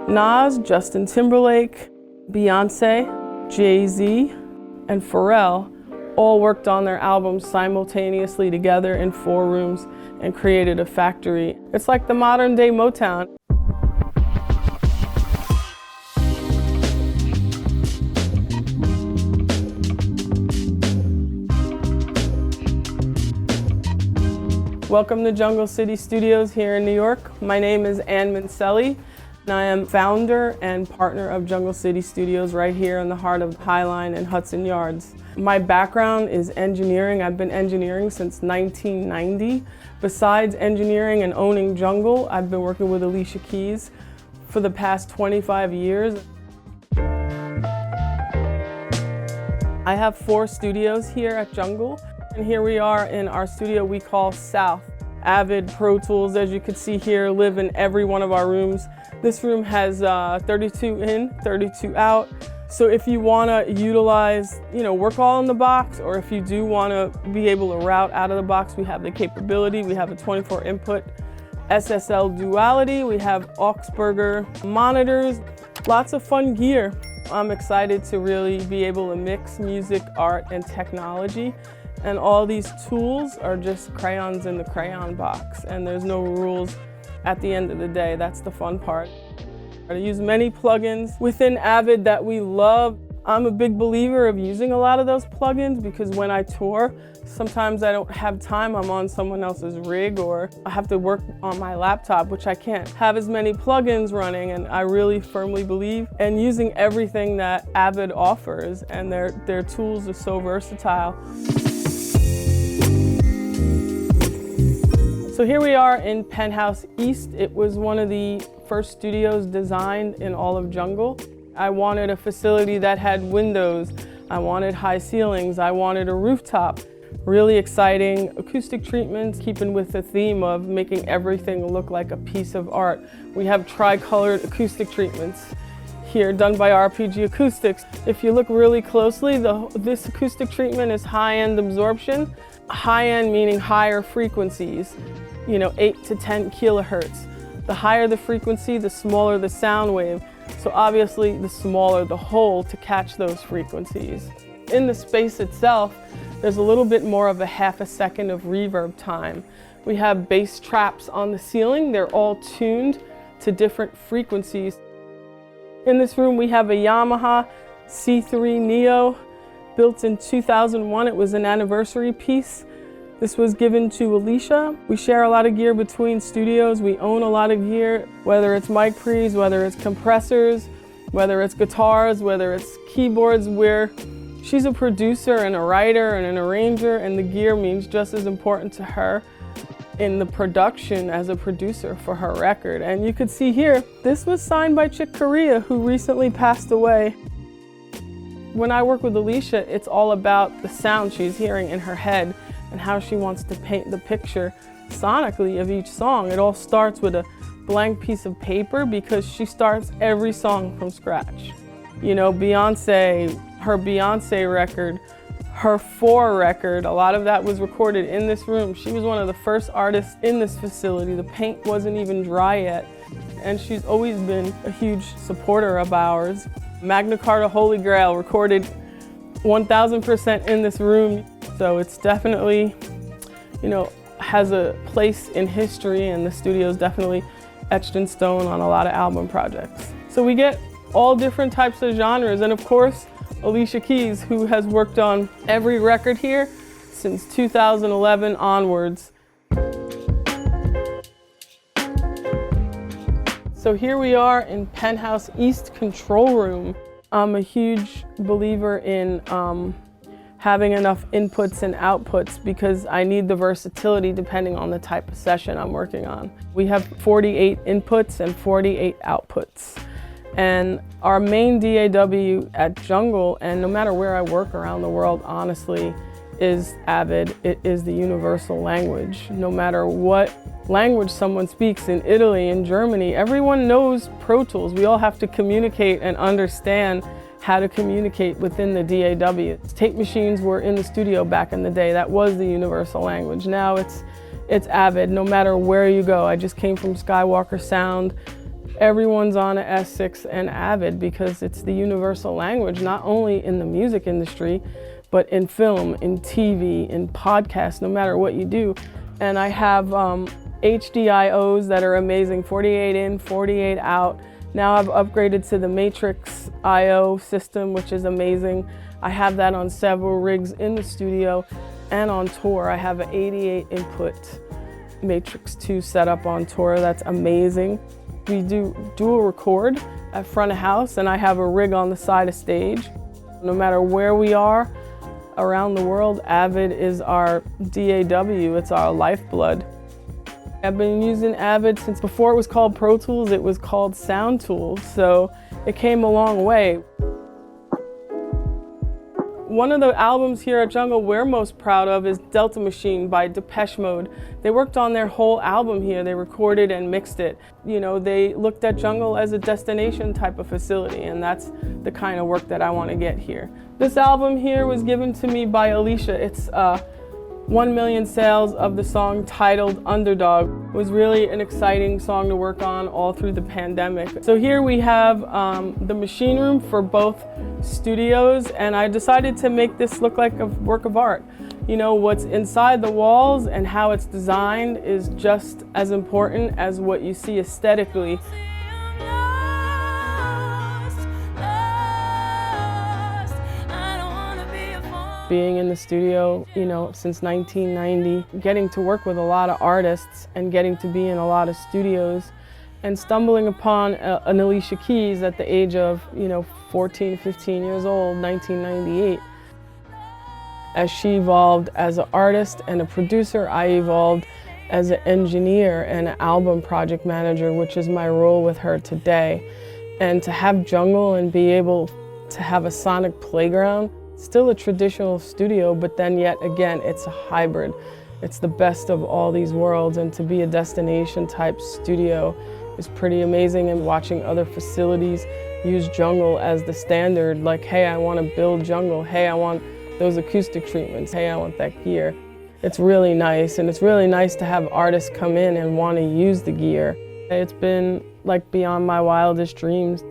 Nas, Justin Timberlake, Beyoncé, Jay-Z, and Pharrell all worked on their albums simultaneously together in 4 rooms and created a factory. It's like the modern day Motown. Welcome to Jungle City Studios here in New York. My name is Mincieli, and I am founder and partner of Jungle City Studios right here in the heart of Highline and Hudson Yards. My background is engineering. I've been engineering since 1990. Besides engineering and owning Jungle, I've been working with Alicia Keys for the past 25 years. I have 4 studios here at Jungle. And here we are in our studio we call South. Avid Pro Tools, as you can see here, live in every one of our rooms. This room has 32 in, 32 out. So if you want to utilize, work all in the box, or if you do want to be able to route out of the box, we have the capability. We have a 24 input SSL duality. We have Augsburger monitors, lots of fun gear. I'm excited to really be able to mix music, art, and technology. And all these tools are just crayons in the crayon box, and there's no rules at the end of the day. That's the fun part. I use many plugins within Avid that we love. I'm a big believer of using a lot of those plugins because when I tour, sometimes I don't have time. I'm on someone else's rig or I have to work on my laptop, which I can't have as many plugins running, and I really firmly believe in using everything that Avid offers, and their tools are so versatile. So here we are in Penthouse East. It was one of the first studios designed in all of Jungle. I wanted a facility that had windows. I wanted high ceilings. I wanted a rooftop. Really exciting acoustic treatments, keeping with the theme of making everything look like a piece of art. We have tri-colored acoustic treatments here done by RPG Acoustics. If you look really closely, this acoustic treatment is high-end absorption. High-end meaning higher frequencies, 8 to 10 kilohertz. The higher the frequency, the smaller the sound wave. So obviously the smaller the hole to catch those frequencies. In the space itself, there's a little bit more of a half a second of reverb time. We have bass traps on the ceiling. They're all tuned to different frequencies. In this room, we have a Yamaha C3 Neo. Built in 2001, it was an anniversary piece. This was given to Alicia. We share a lot of gear between studios. We own a lot of gear, whether it's mic pre's, whether it's compressors, whether it's guitars, whether it's keyboards, where she's a producer and a writer and an arranger, and the gear means just as important to her in the production as a producer for her record. And you could see here, this was signed by Chick Corea, who recently passed away. When I work with Alicia, it's all about the sound she's hearing in her head and how she wants to paint the picture sonically of each song. It all starts with a blank piece of paper because she starts every song from scratch. Beyoncé, her Beyoncé record, her 4 record, a lot of that was recorded in this room. She was one of the first artists in this facility. The paint wasn't even dry yet, and she's always been a huge supporter of ours. Magna Carta Holy Grail recorded 1000% in this room. So it's definitely, has a place in history, and the studio's definitely etched in stone on a lot of album projects. So we get all different types of genres, and of course, Alicia Keys, who has worked on every record here since 2011 onwards. So here we are in Penthouse East control room. I'm a huge believer in having enough inputs and outputs because I need the versatility depending on the type of session I'm working on. We have 48 inputs and 48 outputs. And our main DAW at Jungle, and no matter where I work around the world, honestly, is Avid. It is the universal language. No matter what language someone speaks in Italy and Germany, everyone knows Pro Tools. We all have to communicate and understand how to communicate within the DAW. Tape machines were in the studio back in the day. That was the universal language. Now it's Avid, no matter where you go. I just came from Skywalker Sound. Everyone's on a S6 and Avid because it's the universal language, not only in the music industry, but in film, in TV, in podcasts, no matter what you do. And I have HDIOs that are amazing, 48 in, 48 out. Now I've upgraded to the Matrix IO system, which is amazing. I have that on several rigs in the studio and on tour. I have an 88 input Matrix 2 setup on tour. That's amazing. We do dual record at front of house, and I have a rig on the side of stage. No matter where we are around the world, Avid is our DAW, it's our lifeblood. I've been using Avid since before it was called Pro Tools, it was called Sound Tools, so it came a long way. One of the albums here at Jungle we're most proud of is Delta Machine by Depeche Mode. They worked on their whole album here. They recorded and mixed it. You know, they looked at Jungle as a destination type of facility, and that's the kind of work that I want to get here. This album here was given to me by Alicia. It's 1 million sales of the song titled Underdog. It was really an exciting song to work on all through the pandemic. So here we have the machine room for both studios, and I decided to make this look like a work of art. You know, what's inside the walls and how it's designed is just as important as what you see aesthetically. Being in the studio, you know, since 1990, getting to work with a lot of artists and getting to be in a lot of studios, and stumbling upon an Alicia Keys at the age of, 14, 15 years old, 1998. As she evolved as an artist and a producer, I evolved as an engineer and an album project manager, which is my role with her today. And to have Jungle and be able to have a sonic playground, still a traditional studio, but then yet again, it's a hybrid. It's the best of all these worlds, and to be a destination type studio is pretty amazing. And watching other facilities use Jungle as the standard, like, hey, I want to build Jungle. Hey, I want those acoustic treatments. Hey, I want that gear. It's really nice, and it's really nice to have artists come in and want to use the gear. It's been like beyond my wildest dreams.